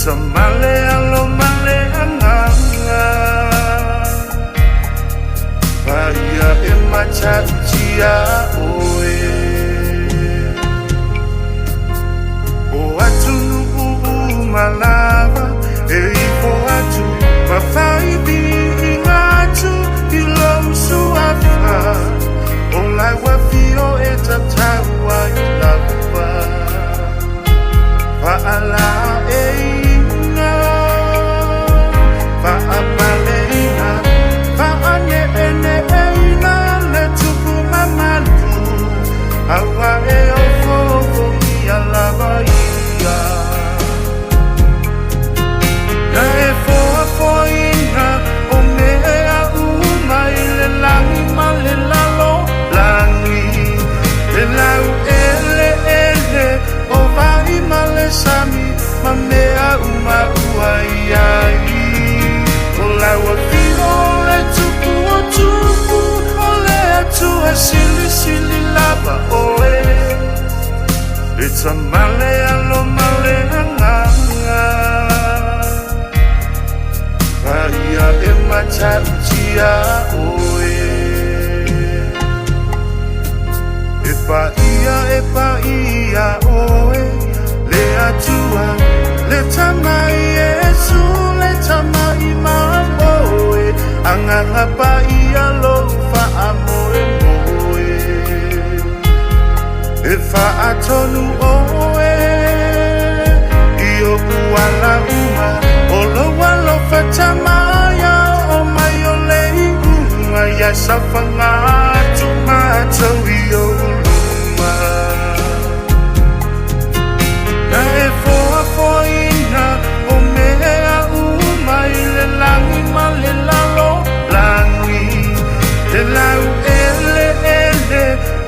Let's male alo male anganga Bahia emacha chia oe O atu nubu malava E po atu mawhai ngatu Ilo suafa O lai wafio e tataua i laua Fa'ala e inga Fa'apaleina Fa'ane ene eina Le tupu mamalu Awa e o fofo mi alava ia Na e foa foina O mea uma i le langi ma le lalo langi Le lau ele ele O vai ma le sami Ma mea uma ua iai O lau a fino le tupu o tupu O le atua sili sili lava oe It's a male alo male anganga Bahia e macha utia oe E ia oe Le atua Le tamai Yesu Le tamai mamoe Anganga pa ia lo fa amoe moe E fa atonu oe Io buala uma Olo walo fa tamaya O mai o lei unga Ya safanga Tumata wio luma Na e foa foina O mea uma I le langi ma le lalo langi Le lau ele ele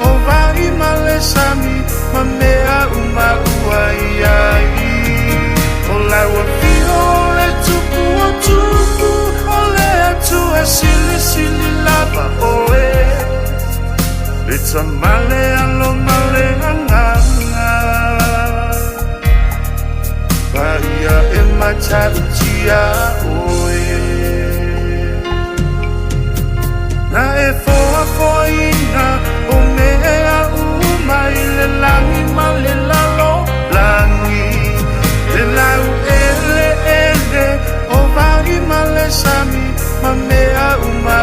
O vai ma le sami Ma mea uma ua iai O lau a fio le tupu o tupu O le atua sili sili lava oe Le tamale alo male anganga Bahia e macha utia oe Na e foa foina O mea uma I le langi ma le lalo langi Le lau ele ele O vai ma le sami Ma mea uma